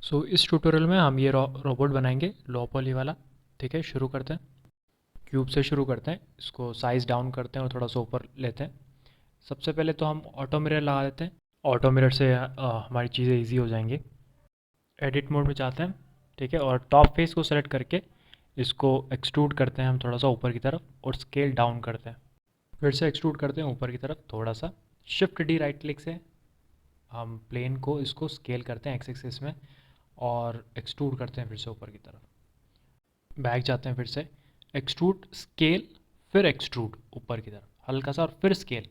इस ट्यूटोरियल में हम ये रोबोट बनाएंगे लो पॉली वाला। ठीक है, शुरू करते हैं। क्यूब से शुरू करते हैं, इसको साइज़ डाउन करते हैं और थोड़ा सा ऊपर लेते हैं। सबसे पहले तो हम ऑटो मिरर लगा देते हैं। ऑटो मिरर से हमारी चीज़ें इजी हो जाएंगी। एडिट मोड में जाते हैं। ठीक है, और टॉप फेस को सेलेक्ट करके इसको एक्सट्रूड करते हैं हम थोड़ा सा ऊपर की तरफ और स्केल डाउन करते हैं। फिर से एक्सट्रूड करते हैं ऊपर की तरफ थोड़ा सा। शिफ्ट डी राइट क्लिक से हम प्लेन को इसको स्केल करते हैं एक्स एक्सिस में और एक्सट्रूड करते हैं फिर से ऊपर की तरफ। बैक जाते हैं फिर से, एक्सट्रूड स्केल, फिर एक्सट्रूड ऊपर की तरफ हल्का सा और फिर स्केल,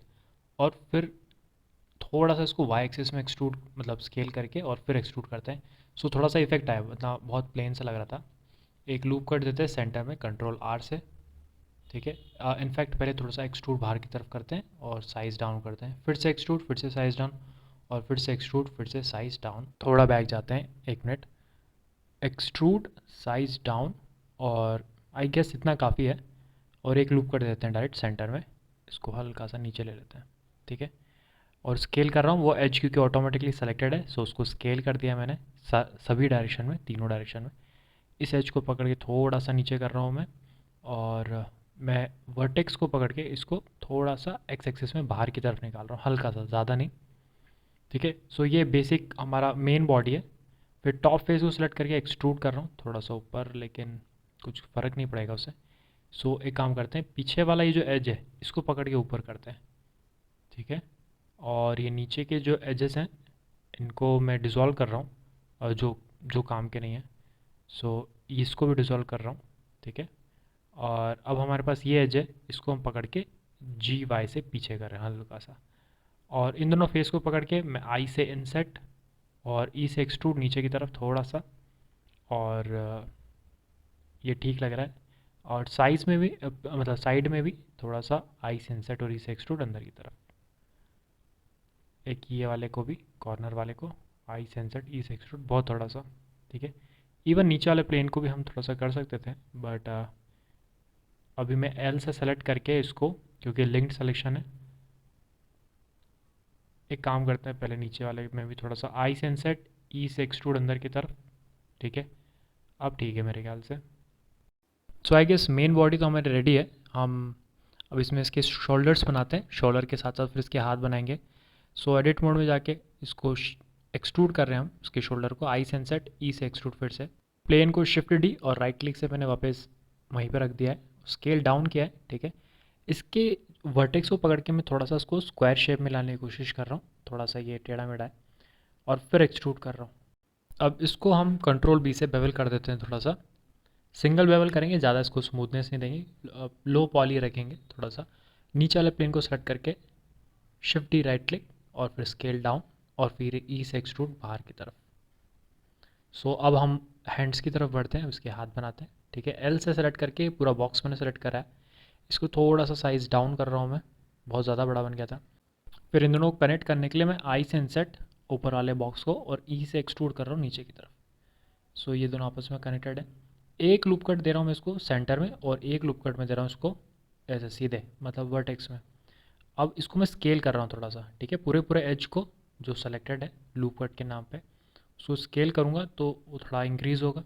और फिर थोड़ा सा इसको वाई एक्सिस में एक्सट्रूड मतलब स्केल करके और फिर एक्सट्रूड करते हैं। थोड़ा सा इफेक्ट आया, मतलब बहुत प्लेन सा लग रहा था। एक लूप कट देते हैं सेंटर में कंट्रोल आर से। ठीक है, इनफैक्ट पहले थोड़ा सा एक्सट्रूड बाहर की तरफ करते हैं और साइज़ डाउन करते हैं, फिर से एक्सट्रूड, फिर से साइज़ डाउन, और फिर से एक्सट्रूड, फिर से साइज़ डाउन। थोड़ा बैक जाते हैं, 1 मिनट। एक्सट्रूड, साइज़ डाउन, और आई गेस इतना काफ़ी है। और एक लूप कर देते हैं डायरेक्ट सेंटर में, इसको हल्का सा नीचे ले लेते हैं। ठीक है, और स्केल कर रहा हूँ वो एज क्योंकि ऑटोमेटिकली सेलेक्टेड है, सो उसको स्केल कर दिया मैंने सभी डायरेक्शन में, तीनों डायरेक्शन में। इस एज को पकड़ के थोड़ा सा नीचे कर रहा हूँ मैं, और मैं वर्टेक्स को पकड़ के इसको थोड़ा सा एक्स एक्सिस में बाहर की तरफ निकाल रहा हूँ, हल्का सा, ज़्यादा नहीं। ठीक है, ये बेसिक हमारा मेन बॉडी है। फिर टॉप फेस को सिलेक्ट करके एक्सट्रूड कर रहा हूँ थोड़ा सा ऊपर, लेकिन कुछ फ़र्क नहीं पड़ेगा उससे। एक काम करते हैं, पीछे वाला ये जो एज है इसको पकड़ के ऊपर करते हैं। ठीक है, और ये नीचे के जो एजेस हैं इनको मैं डिज़ोल्व कर रहा हूँ, और जो जो काम के नहीं है। इसको भी डिज़ोल्व कर रहा हूँ। ठीक है, और अब हमारे पास ये एज है, इसको हम पकड़ के जी वाई से पीछे कर रहे हैं हल्का सा। और इन दोनों फेस को पकड़ के मैं आई से इनसेट और ई से एक्सट्रूड नीचे की तरफ थोड़ा सा, और ये ठीक लग रहा है। और साइज़ में भी मतलब साइड में भी थोड़ा सा आई से इंसर्ट और ई से एक्सट्रूड अंदर की तरफ। एक ये वाले को भी, कॉर्नर वाले को आई से इंसर्ट ई से एक्सट्रूड बहुत थोड़ा सा। ठीक है, इवन नीचे वाले प्लेन को भी हम थोड़ा सा कर सकते थे, बट अभी मैं एल से सेलेक्ट करके इसको, क्योंकि लिंक्ड सिलेक्शन है, एक काम करते हैं पहले नीचे वाले में भी थोड़ा सा आई से इंसर्ट ई से एक्सट्रूड अंदर की तरफ। ठीक है, अब ठीक है मेरे ख्याल से। आई गेस मेन बॉडी तो हमारी रेडी है। हम अब इसमें इसके शोल्डर्स बनाते हैं, शोल्डर के साथ साथ फिर इसके हाथ बनाएंगे। एडिट मोड में जाके इसको एक्सट्रूड कर रहे हैं हम इसके शोल्डर को, आई से इंसर्ट ई से एक्सट्रूड, फिर से प्लेन को शिफ्ट डी और राइट क्लिक से मैंने वापस वहीं पर रख दिया है, स्केल डाउन किया है। ठीक है, इसके वर्टेक्स को पकड़ के मैं थोड़ा सा उसको स्क्वायर शेप में लाने की कोशिश कर रहा हूँ, थोड़ा सा ये टेढ़ा मेढ़ा है, और फिर एक्सट्रूड कर रहा हूँ। अब इसको हम कंट्रोल बी से बेवल कर देते हैं, थोड़ा सा सिंगल बेवल करेंगे, ज़्यादा इसको स्मूथनेस नहीं देंगे, लो पॉली रखेंगे थोड़ा सा। नीचे वाले प्लेन को सेलेक्ट करके शिफ्ट डी राइट क्लिक और फिर स्केल डाउन, और फिर ई से एक्सट्रूड बाहर की तरफ। अब हम हैंड्स की तरफ बढ़ते हैं, उसके हाथ बनाते हैं। ठीक है, एल से सेलेक्ट करके पूरा बॉक्स मैंने सेलेक्ट करा है, इसको थोड़ा सा साइज़ डाउन कर रहा हूँ मैं, बहुत ज़्यादा बड़ा बन गया था। फिर इन दोनों को कनेक्ट करने के लिए मैं आई से इंसर्ट ऊपर वाले बॉक्स को और ई से एक्सट्रूड कर रहा हूँ नीचे की तरफ। ये दोनों आपस में कनेक्टेड है। एक लूप कट दे रहा हूँ मैं इसको सेंटर में, और एक लूप कट में दे रहा हूँ इसको ऐसे सीधे, मतलब वर्टेक्स में। अब इसको मैं स्केल कर रहा हूँ थोड़ा सा। ठीक है, पूरे पूरे एज को जो सेलेक्टेड है लूप कट के नाम पे, उसको स्केल करूँगा तो वो थोड़ा इंक्रीज़ होगा।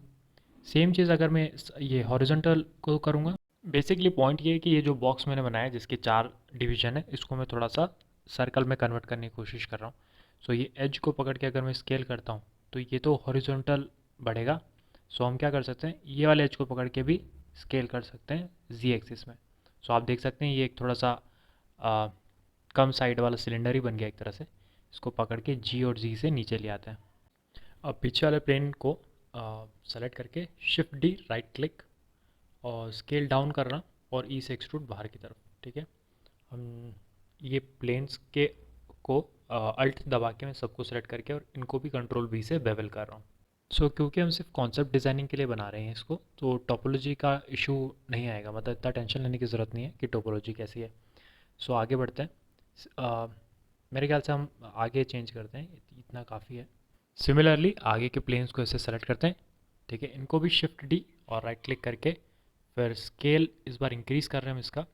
सेम चीज़ अगर मैं ये हॉरिजॉन्टल को करूँगा। बेसिकली पॉइंट ये है कि ये जो बॉक्स मैंने बनाया है जिसके 4 डिवीजन है, इसको मैं थोड़ा सा सर्कल में कन्वर्ट करने की कोशिश कर रहा हूँ। ये एज को पकड़ के अगर मैं स्केल करता हूँ तो ये तो हॉरिजॉन्टल बढ़ेगा। हम क्या कर सकते हैं, ये वाले एज को पकड़ के भी स्केल कर सकते हैं जी एक्सिस में। आप देख सकते हैं ये एक थोड़ा सा आ, कम साइड वाला सिलेंडर ही बन गया एक तरह से। इसको पकड़ के जी और जी से नीचे ले आते हैं। अब पीछे वाले प्लेन को सेलेक्ट करके शिफ्ट डी राइट क्लिक और स्केल डाउन कर रहा, और ई से एक्सट्रूड बाहर की तरफ। ठीक है, हम ये प्लेन्स के को अल्ट दबा के मैं सबको सेलेक्ट करके और इनको भी कंट्रोल वी से बेवल कर रहा हूँ। क्योंकि हम सिर्फ कॉन्सेप्ट डिज़ाइनिंग के लिए बना रहे हैं इसको, तो टोपोलॉजी का इशू नहीं आएगा, मतलब इतना टेंशन लेने की ज़रूरत नहीं है कि टोपोलॉजी कैसी है। आगे बढ़ते हैं। मेरे ख्याल से हम आगे चेंज करते हैं, इतना काफ़ी है। सिमिलरली आगे के प्लेन्स को ऐसे सेलेक्ट करते हैं। ठीक है, इनको भी शिफ्ट डी और राइट क्लिक करके फिर स्केल इस बार इंक्रीज़ कर रहे हैं हम इसका,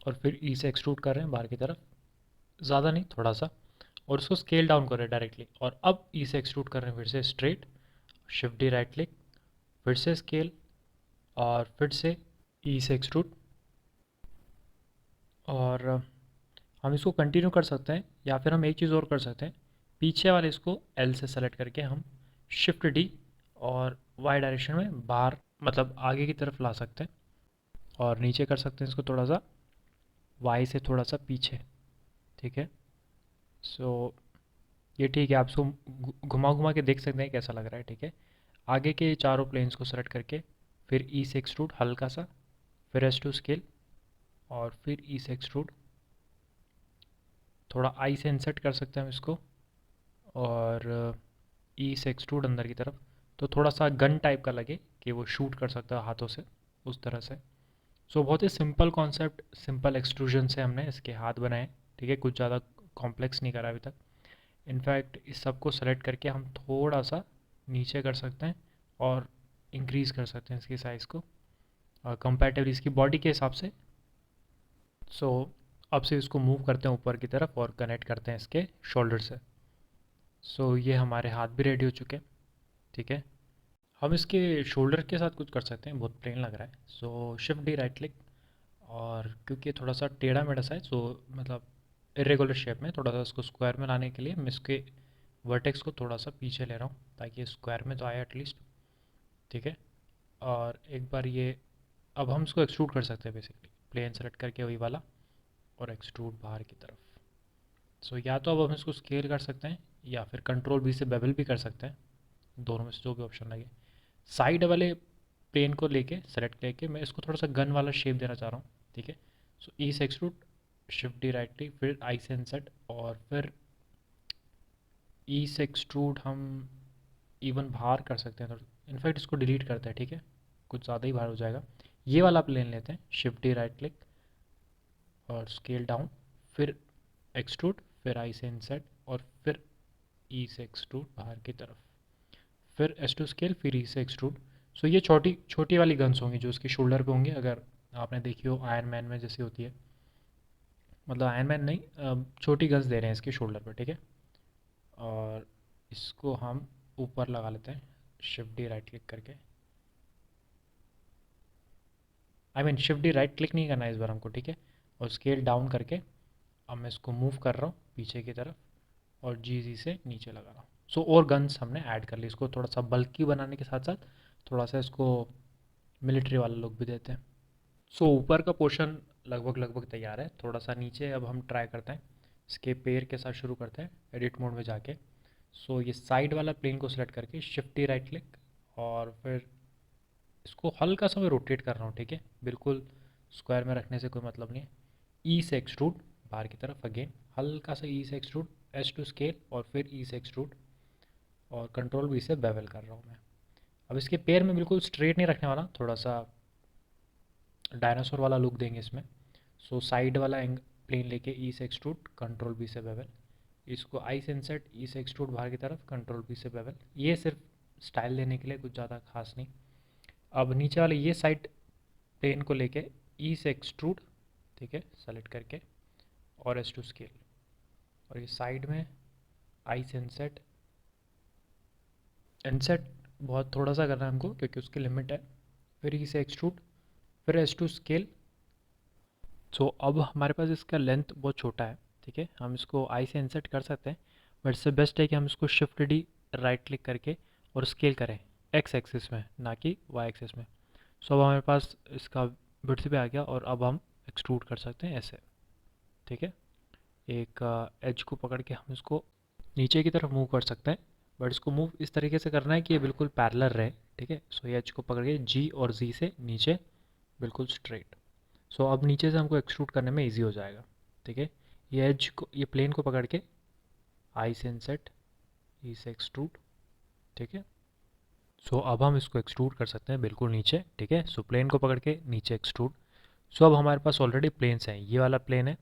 और फिर ई से एक्सट्रूड कर रहे हैं बाहर की तरफ, ज़्यादा नहीं थोड़ा सा। और उसको स्केल डाउन कर रहे हैं डायरेक्टली, और अब ई से एक्सट्रूड कर रहे हैं फिर से straight, shift D right click, फिर से स्केल, और फिर से ई से एक्सट्रूड। और हम इसको कंटिन्यू कर सकते हैं, या फिर हम एक चीज़ और कर सकते हैं, पीछे वाले इसको एल से सेलेक्ट करके हम शिफ्ट डी और वाई डायरेक्शन में बाहर, मतलब आगे की तरफ ला सकते हैं, और नीचे कर सकते हैं इसको थोड़ा सा वाई से थोड़ा सा पीछे। ठीक है, सो ये ठीक है, आप इसको घुमा घुमा के देख सकते हैं कैसा लग रहा है। ठीक है, आगे के चारों प्लेन्स को सेलेक्ट करके फिर ई से एक्सट्रूड हल्का सा, फिर एस टू स्केल, और फिर ई से एक्सट्रूड, थोड़ा आई से इंसर्ट कर सकते हैं हम इसको, और ई से एक्सट्रूड अंदर की तरफ, तो थोड़ा सा गन टाइप का लगे कि वो शूट कर सकता है हाथों से, उस तरह से। सो बहुत ही सिंपल कॉन्सेप्ट, सिंपल एक्सट्रूजन से हमने इसके हाथ बनाए। ठीक है, कुछ ज़्यादा कॉम्प्लेक्स नहीं करा अभी तक। इनफैक्ट इस सब को सेलेक्ट करके हम थोड़ा सा नीचे कर सकते हैं और इंक्रीज़ कर सकते हैं इसकी साइज़ को कंपैरेटिवली इसकी बॉडी के हिसाब से। सो अब से इसको मूव करते हैं ऊपर की तरफ और कनेक्ट करते हैं इसके शोल्डर से। सो ये हमारे हाथ भी रेडी हो चुके हैं। ठीक है, हम इसके शोल्डर के साथ कुछ कर सकते हैं, बहुत प्लेन लग रहा है। सो शिफ्ट डी राइट क्लिक, और क्योंकि ये थोड़ा सा टेढ़ा मेढ़ा सा है, सो मतलब इरेगुलर शेप में, थोड़ा सा इसको स्क्वायर में लाने के लिए मैं इसके वर्टेक्स को थोड़ा सा पीछे ले रहा हूँ ताकि ये स्क्वायर में तो आए एटलीस्ट। ठीक है, और एक बार ये, अब हम इसको एक्सट्रूड कर सकते हैं बेसिकली, प्लेन सेलेक्ट करके वही वाला, और एक्सट्रूड बाहर की तरफ। सो या तो अब हम इसको स्केल कर सकते हैं, या फिर कंट्रोल बी से बेवल भी कर सकते हैं, दोनों में से जो भी ऑप्शन लगे। साइड वाले प्लेन को लेके सेलेक्ट करके मैं इसको थोड़ा सा गन वाला शेप देना चाह रहा हूँ। ठीक है, सो ई से extrude, shift D right click, फिर आई से इंसर्ट, और फिर ई से एक्सट्रूड हम इवन बाहर कर सकते हैं थोड़ा, इनफैक्ट इसको डिलीट करते हैं। ठीक है, कुछ ज़्यादा ही बाहर हो जाएगा। ये वाला प्लेन लेते हैं, शिफ्ट डी राइट क्लिक और स्केल डाउन, फिर एक्सट्रूड, फिर आई से इंसर्ट, और फिर ई से एक्सट्रूड बाहर की तरफ, फिर एस टू स्केल, फिर ई से एक्सट्रूड। सो ये छोटी छोटी वाली गन्स होंगी जो उसके शोल्डर पे होंगी, अगर आपने देखी हो आयरन मैन में जैसी होती है, मतलब आयरन मैन नहीं, छोटी गन्स दे रहे हैं इसके शोल्डर पे। ठीक है, और इसको हम ऊपर लगा लेते हैं शिफ्ट डी राइट क्लिक करके, I mean shift D right click नहीं करना है इस बार हमको। ठीक है, और स्केल डाउन करके अब मैं इसको मूव कर रहा हूँ पीछे की तरफ, और जी से नीचे लगा रहा हूँ। सो और गन्स हमने ऐड कर ली, इसको थोड़ा सा बल्कि बनाने के साथ साथ थोड़ा सा इसको मिलिट्री वाला लुक भी देते हैं। सो ऊपर का पोर्शन लगभग लगभग तैयार है, थोड़ा सा नीचे अब हम ट्राई करते हैं, इसके पैर के साथ शुरू करते हैं एडिट मोड में जाके। सो ये साइड वाला प्लेन को सिलेक्ट करके शिफ्ट डी राइट क्लिक, और फिर इसको हल्का सा मैं रोटेट कर रहा हूँ। ठीक है, बिल्कुल स्क्वायर में रखने से कोई मतलब नहीं है। ई से एक्सट्रूड बाहर की तरफ, अगेन हल्का सा ई से एक्सट्रूड, एस टू स्केल, और फिर ई से एक्सट्रूड, और कंट्रोल भी से बेवल कर रहा हूँ मैं। अब इसके पैर में बिल्कुल स्ट्रेट नहीं रखने वाला, थोड़ा सा डायनासोर वाला लुक देंगे इसमें। सो साइड वाला एंग प्लेन लेके ई से एक्सट्रूड, कंट्रोल बी से बेवल, इसको आई से इंसर्ट, ई से एक्सट्रूड बाहर की तरफ, कंट्रोल बी से बेवल। ये सिर्फ स्टाइल देने के लिए, कुछ ज़्यादा खास नहीं। अब नीचे वाले ये साइड प्लेन को लेके ई से एक्सट्रूड, ठीक है, सेलेक्ट करके, और एस टू स्केल, और ये साइड में आई से इंसर्ट, इंसर्ट बहुत थोड़ा सा करना है हमको क्योंकि उसकी लिमिट है, फिर ई से एक्सट्रूड, फिर एस टू स्केल। सो अब हमारे पास इसका लेंथ बहुत छोटा है। ठीक है, हम इसको आई से इंसर्ट कर सकते हैं, बट इससे बेस्ट है कि हम इसको शिफ्ट डी राइट क्लिक करके और स्केल करें एक्स एक्सिस में, ना कि वाई एक्सिस में। सो अब हमारे पास इसका विड्थ भी आ गया, और अब हम एक्सट्रूड कर सकते हैं ऐसे। ठीक है, एक एज को पकड़ के हम इसको नीचे की तरफ मूव कर सकते हैं, बट इसको मूव इस तरीके से करना है कि ये बिल्कुल पैरेलल रहे। ठीक है, सो ये एज को पकड़ के जी और जी से नीचे बिल्कुल स्ट्रेट। सो अब नीचे से हमको एक्सट्रूड करने में इजी हो जाएगा। ठीक है, ये एज को, ये प्लेन को पकड़ के आई से इंसर्ट, ई से एक्सट्रूड। ठीक है, सो अब हम इसको एक्सट्रूड कर सकते हैं बिल्कुल नीचे। ठीक है, सो प्लेन को पकड़ के नीचे एक्सट्रूड। सो अब हमारे पास ऑलरेडी प्लेन्स हैं, ये वाला प्लेन है,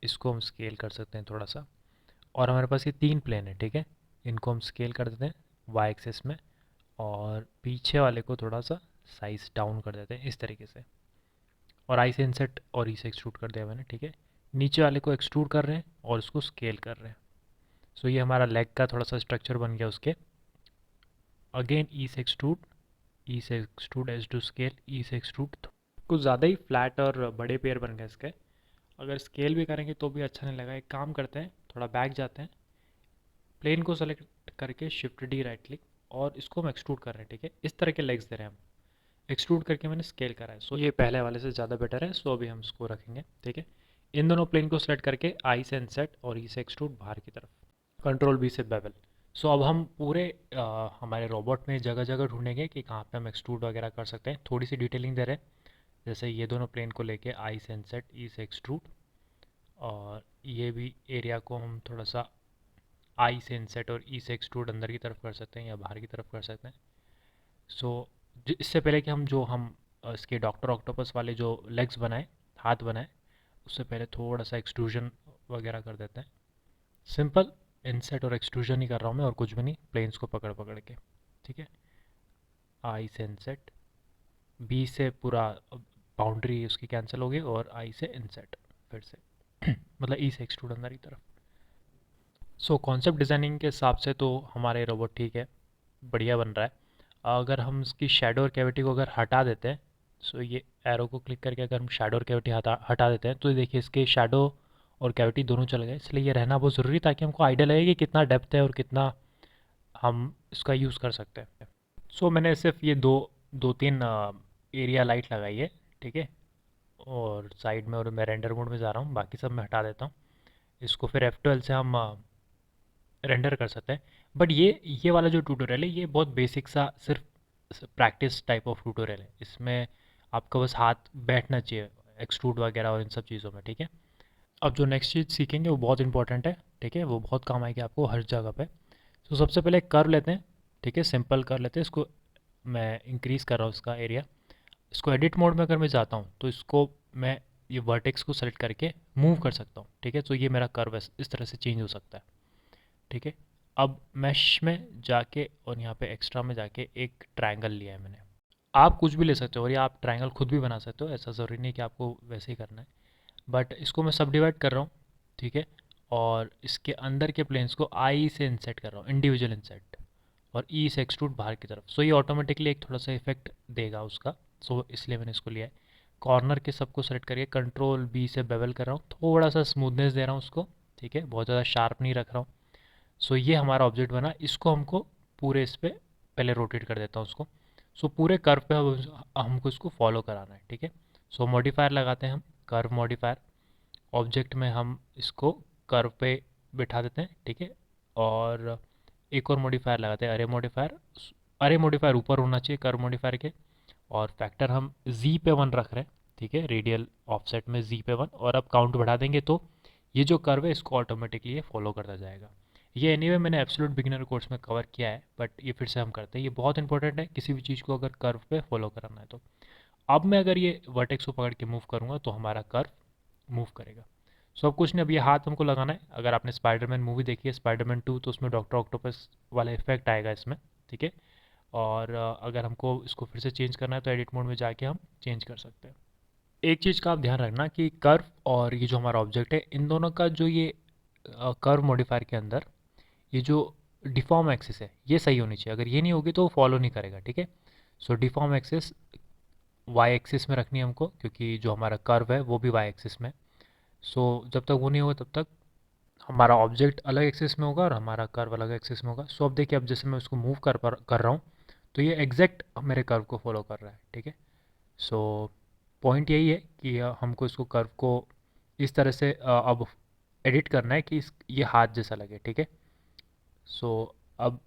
इसको हम स्केल कर सकते हैं थोड़ा सा, और हमारे पास ये 3 प्लेन है। ठीक है, इनको हम स्केल कर देते हैं वाई एक्सिस में, और पीछे वाले को थोड़ा सा साइज डाउन कर देते हैं इस तरीके से, और आई से इंसर्ट और ई से एक्सट्रूड कर दिया मैंने। ठीक है, नीचे वाले को एक्सट्रूड कर रहे हैं और इसको स्केल कर रहे हैं। सो ये हमारा लेग का थोड़ा सा स्ट्रक्चर बन गया उसके। अगेन ई से एक्सट्रूड, ई से एक्सट्रूड, एच टू स्केल, ई से एक्सट्रूड। कुछ ज़्यादा ही फ्लैट और बड़े पेयर बन गए इसके। अगर स्केल भी करेंगे तो भी अच्छा नहीं लगा। एक काम करते हैं, थोड़ा बैक जाते हैं, प्लेन को सेलेक्ट करके शिफ्ट डी राइट क्लिक, और इसको हम एक्सट्रूड कर रहे हैं। ठीक है, इस तरह के लेग्स दे रहे हैं हम। एक्सट्रूड करके मैंने स्केल करा है, सो ये पहले वाले से ज़्यादा बेटर है। सो अभी हम इसको रखेंगे। ठीक है, इन दोनों प्लेन को सेलेक्ट करके आई से इनसेट और ई से एक्सट्रूड बाहर की तरफ, कंट्रोल बी से बेवल। सो अब हम पूरे हमारे रोबोट में जगह जगह ढूंढेंगे कि कहाँ पे हम एक्सट्रूड वगैरह कर सकते हैं। थोड़ी सी डिटेलिंग दे रहे हैं, जैसे ये दोनों प्लेन को लेके आई से इनसेट, ई से एक्सट्रूड, और ये भी एरिया को हम थोड़ा सा आई से इनसेट और ई से एक्सट्रूड अंदर की तरफ कर सकते हैं या बाहर की तरफ कर सकते हैं। सो इससे पहले कि हम इसके डॉक्टर ऑक्टोपस वाले जो लेग्स बनाए, हाथ बनाए, उससे पहले थोड़ा सा एक्सट्रूजन वगैरह कर देते हैं। सिंपल इनसेट और एक्सट्रूजन ही कर रहा हूँ मैं, और कुछ भी नहीं, प्लेन्स को पकड़ पकड़ के। ठीक है, आई से इनसेट, बी से पूरा बाउंड्री उसकी कैंसिल होगी, और आई से इनसेट फिर से मतलब ई से एक्सट्रूड अंदर की तरफ। सो कॉन्सेप्ट डिज़ाइनिंग के हिसाब से तो हमारे रोबोट ठीक है, बढ़िया बन रहा है। अगर हम इसकी शेडो और कैविटी को अगर हटा देते हैं, सो ये एरो को क्लिक करके अगर हम शेडो और कैविटी हटा हटा देते हैं, तो ये देखिए इसके शेडो और कैविटी दोनों चले गए। इसलिए ये रहना बहुत ज़रूरी, ताकि हमको आइडिया लगे कि कितना डेप्थ है और कितना हम इसका यूज़ कर सकते हैं। सो मैंने सिर्फ ये दो दो तीन एरिया लाइट लगाई है। ठीक है, और साइड में, और मैं रेंडर मोड में जा रहा हूँ, बाकी सब मैं हटा देता हूँ। इसको फिर F12 से हम रेंडर कर सकते हैं। बट ये वाला जो ट्यूटोरियल है, ये बहुत बेसिक सा सिर्फ प्रैक्टिस टाइप ऑफ ट्यूटोरियल है। इसमें आपका बस हाथ बैठना चाहिए एक्सट्रूड वगैरह और इन सब चीज़ों में। ठीक है, अब जो नेक्स्ट चीज़ सीखेंगे वो बहुत इंपॉर्टेंट है। ठीक है, वो बहुत काम आएगी आपको हर जगह पे। तो सबसे पहले कर्व लेते हैं। ठीक है, सिंपल कर लेते हैं इसको। मैं इंक्रीज़ कर रहा हूँ इसका एरिया। इसको एडिट मोड में अगर मैं जाता हूँ, तो इसको मैं ये वर्टेक्स को सेलेक्ट करके मूव कर सकता हूँ। ठीक है, तो ये मेरा कर्व इस तरह से चेंज हो सकता है। ठीक है, अब मैश में जाके और यहाँ पे एक्स्ट्रा में जाके एक ट्रायंगल लिया है मैंने। आप कुछ भी ले सकते हो, और ये आप ट्रायंगल खुद भी बना सकते हो, ऐसा ज़रूरी नहीं कि आपको वैसे ही करना है। बट इसको मैं सब डिवाइड कर रहा हूँ। ठीक है, और इसके अंदर के प्लेन्स को आई से इंसेट कर रहा हूँ, इंडिविजुअल इंसेट, और ई से एक्सट्रूड बाहर की तरफ। सो ये ऑटोमेटिकली एक थोड़ा सा इफेक्ट देगा उसका। सो इसलिए मैंने इसको लिया है। कॉर्नर के सबको सेलेक्ट करके कंट्रोल बी से बेवल कर रहा हूँ, थोड़ा सा स्मूथनेस दे रहा हूँ उसको। ठीक है, बहुत ज़्यादा शार्प नहीं रख रहा हूँ। सो ये हमारा ऑब्जेक्ट बना। इसको हमको पूरे इस पर पहले रोटेट कर देता हूँ उसको। सो पूरे कर्व पे हमको इसको फॉलो कराना है। ठीक है, सो मॉडिफायर लगाते हैं हम, कर्व मॉडिफायर। ऑब्जेक्ट में हम इसको कर्व पे बिठा देते हैं। ठीक है, और एक और मॉडिफायर लगाते हैं, अरे मॉडिफायर। अरे मॉडिफायर ऊपर होना चाहिए कर्व मॉडिफायर के, और फैक्टर हम जी पे 1 रख रहे हैं। ठीक है, रेडियल ऑफसेट में जी पे 1, और अब काउंट बढ़ा देंगे तो ये जो कर्व है इसको ऑटोमेटिकली ये फॉलो करता जाएगा। ये एनीवे मैंने एब्सोल्यूट बिगिनर कोर्स में कवर किया है, बट ये फिर से हम करते हैं। ये बहुत इंपॉर्टेंट है किसी भी चीज़ को अगर कर्व पे फॉलो कराना है तो। अब मैं अगर ये वर्टेक्स को पकड़ के मूव करूँगा तो हमारा कर्व मूव करेगा। सो अब कुछ नहीं, अब ये हाथ हमको लगाना है। अगर आपने स्पाइडरमैन मूवी देखी है, स्पाइडरमैन 2, तो उसमें डॉक्टर ऑक्टोपस वाला इफेक्ट आएगा इसमें। ठीक है, और अगर हमको इसको फिर से चेंज करना है तो एडिट मोड में जाके हम चेंज कर सकते हैं। एक चीज़ का आप ध्यान रखना कि कर्व और ये जो हमारा ऑब्जेक्ट है, इन दोनों का जो ये कर्व मॉडिफायर के अंदर ये जो डिफॉर्म एक्सिस है, ये सही होनी चाहिए। अगर ये नहीं होगी तो फॉलो नहीं करेगा। ठीक है, सो डिफॉर्म एक्सिस वाई एक्सिस में रखनी है हमको, क्योंकि जो हमारा कर्व है वो भी वाई एक्सिस में। सो जब तक वो नहीं होगा तब तक हमारा ऑब्जेक्ट अलग एक्सिस में होगा और हमारा कर्व अलग एक्सिस में होगा। सो अब देखिए, अब जैसे मैं उसको मूव कर रहा हूँ, तो ये एग्जैक्ट मेरे कर्व को फॉलो कर रहा है। ठीक है, सो पॉइंट यही है कि हमको इसको कर्व को इस तरह से अब एडिट करना है कि ये हाथ जैसा लगे। ठीक है, सो अब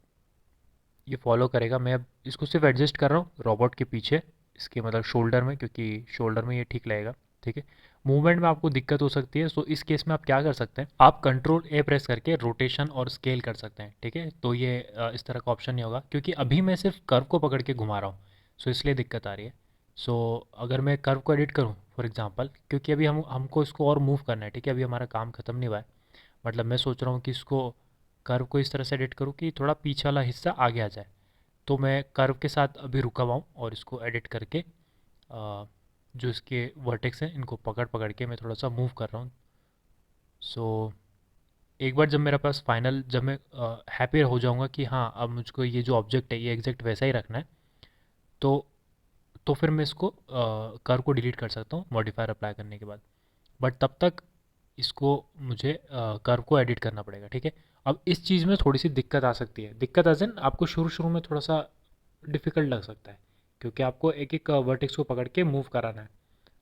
ये फॉलो करेगा। मैं अब इसको सिर्फ एडजस्ट कर रहा हूँ रोबोट के पीछे, इसके मतलब शोल्डर में, क्योंकि शोल्डर में ये ठीक लगेगा। ठीक है, मूवमेंट में आपको दिक्कत हो सकती है, सो इस केस में आप क्या कर सकते हैं, आप कंट्रोल ए प्रेस करके रोटेशन और स्केल कर सकते हैं। ठीक है, तो ये इस तरह का ऑप्शन नहीं होगा, क्योंकि अभी मैं सिर्फ कर्व को पकड़ के घुमा रहा हूँ, सो इसलिए दिक्कत आ रही है। सो अगर मैं कर्व को एडिट करूँ फॉर एग्जांपल, क्योंकि अभी हमको इसको और मूव करना है। ठीक है, अभी हमारा काम ख़त्म नहीं हुआ है। मतलब मैं सोच रहा हूँ कि इसको कर्व को इस तरह से एडिट करूँ कि थोड़ा पीछे वाला हिस्सा आगे आ जाए। तो मैं कर्व के साथ अभी रुका हुआ हूँ, और इसको एडिट करके जो इसके वर्टेक्स हैं इनको पकड़ पकड़ के मैं थोड़ा सा मूव कर रहा हूँ। सो एक बार जब मेरे पास फाइनल, जब मैं हैप्पी हो जाऊंगा कि हाँ अब मुझको ये जो ऑब्जेक्ट है ये एग्जैक्ट वैसा ही रखना है, तो फिर मैं इसको कर्व को डिलीट कर सकता हूँ मॉडिफायर अप्लाई करने के बाद। बट तब तक इसको मुझे कर्व को एडिट करना पड़ेगा, ठीक है। अब इस चीज़ में थोड़ी सी दिक्कत आ सकती है, दिक्कत एज इन आपको शुरू शुरू में थोड़ा सा डिफ़िकल्ट लग सकता है, क्योंकि आपको एक एक वर्टेक्स को पकड़ के मूव कराना है,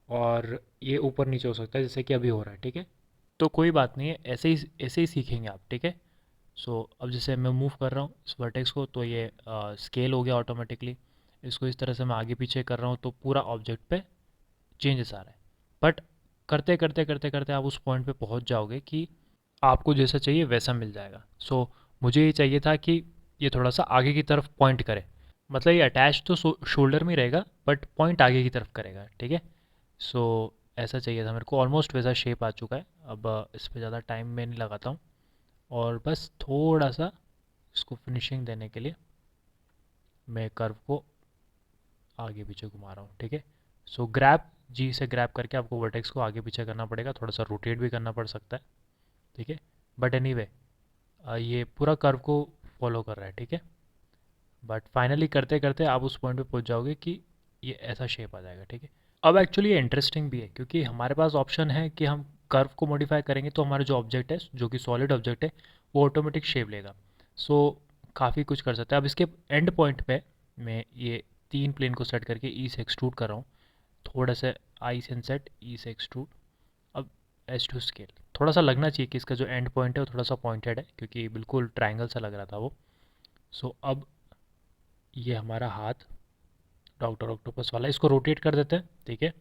और ये ऊपर नीचे हो सकता है जैसे कि अभी हो रहा है, ठीक है। तो कोई बात नहीं है, ऐसे ही सीखेंगे आप, ठीक है। सो अब जैसे मैं मूव कर रहा हूँ इस वर्टेक्स को, तो ये स्केल हो गया ऑटोमेटिकली। इसको इस तरह से मैं आगे पीछे कर रहा हूँ तो पूरा ऑब्जेक्ट पे चेंजेस आ रहा है। बट करते करते करते करते आप उस पॉइंट पे पहुँच जाओगे कि आपको जैसा चाहिए वैसा मिल जाएगा। सो मुझे ये चाहिए था कि ये थोड़ा सा आगे की तरफ पॉइंट करे, मतलब ये अटैच तो शोल्डर में ही रहेगा बट पॉइंट आगे की तरफ करेगा, ठीक है। सो ऐसा चाहिए था मेरे को, ऑलमोस्ट वैसा शेप आ चुका है। अब इस पर ज़्यादा टाइम मैं नहीं लगाता हूँ, और बस थोड़ा सा इसको फिनिशिंग देने के लिए मैं कर्व को आगे पीछे घुमा रहा हूँ, ठीक है। सो ग्रैब, जी से ग्रैब करके आपको वर्टेक्स को आगे पीछे करना पड़ेगा, थोड़ा सा रोटेट भी करना पड़ सकता है, ठीक है। बट एनीवे ये पूरा कर्व को फॉलो कर रहा है, ठीक है। बट फाइनली करते करते आप उस पॉइंट पे पहुंच जाओगे कि ये ऐसा शेप आ जाएगा, ठीक है। अब एक्चुअली ये इंटरेस्टिंग भी है, क्योंकि हमारे पास ऑप्शन है कि हम कर्व को मॉडिफाई करेंगे तो हमारा जो ऑब्जेक्ट है, जो कि सॉलिड ऑब्जेक्ट है, वो ऑटोमेटिक शेप लेगा। सो काफ़ी कुछ कर सकते हैं। अब इसके एंड पॉइंट पे मैं ये तीन प्लेन को सेट करके ई से एक्सट्रूड कर रहा हूँ, थोड़ा सा आई से सेट, ई से एक्सट्रूड। अब एच टू स्केल थोड़ा सा लगना चाहिए कि इसका जो एंड पॉइंट है वो थोड़ा सा पॉइंटेड है, क्योंकि बिल्कुल ट्रायंगल सा लग रहा था वो। सो अब ये हमारा हाथ डॉक्टर ऑक्टोपस वाला, इसको रोटेट कर देते हैं, ठीक है।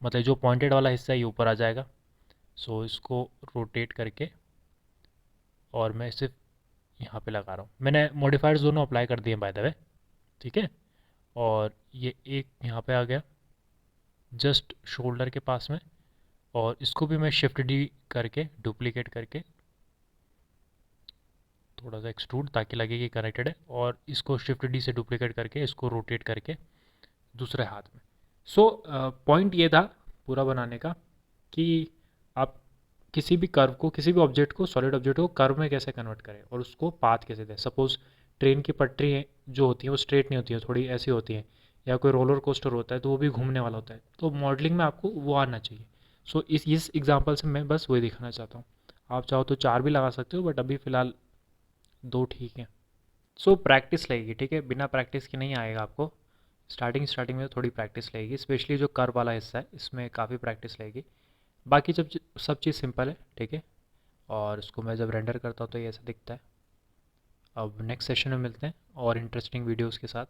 मतलब जो पॉइंटेड वाला हिस्सा है ये ऊपर आ जाएगा। सो इसको रोटेट करके, और मैं सिर्फ यहाँ पे लगा रहा हूँ, मैंने मॉडिफायर्स दोनों अप्लाई कर दिए बाय द वे, ठीक है। और ये एक यहाँ पे आ गया जस्ट शोल्डर के पास में, और इसको भी मैं शिफ्ट डी करके डुप्लीकेट करके थोड़ा सा एक्सट्रूड, ताकि लगे कि कनेक्टेड है, और इसको शिफ्ट डी से डुप्लीकेट करके इसको रोटेट करके दूसरे हाथ में। सो पॉइंट ये था पूरा बनाने का कि आप किसी भी कर्व को, किसी भी ऑब्जेक्ट को, सॉलिड ऑब्जेक्ट को कर्व में कैसे कन्वर्ट करें और उसको पाथ कैसे दें। सपोज ट्रेन की पटरी जो होती है वो स्ट्रेट नहीं होती है, थोड़ी ऐसी होती है, या कोई रोलर कोस्टर होता है तो वो भी घूमने वाला होता है, तो मॉडलिंग में आपको वो आना चाहिए। सो इस एग्जांपल से मैं बस वही दिखाना चाहता हूँ। आप चाहो तो चार भी लगा सकते हो, बट अभी फ़िलहाल दो ठीक है। सो प्रैक्टिस लगेगी, ठीक है, बिना प्रैक्टिस के नहीं आएगा आपको। स्टार्टिंग में थोड़ी प्रैक्टिस लगेगी, स्पेशली जो कर्व वाला हिस्सा है इसमें काफ़ी प्रैक्टिस लगेगी। बाकी जब सब चीज़ सिंपल है, ठीक है। और इसको मैं जब रेंडर करता हूँ तो ये ऐसा दिखता है। अब नेक्स्ट सेशन में मिलते हैं और इंटरेस्टिंग वीडियोस के साथ।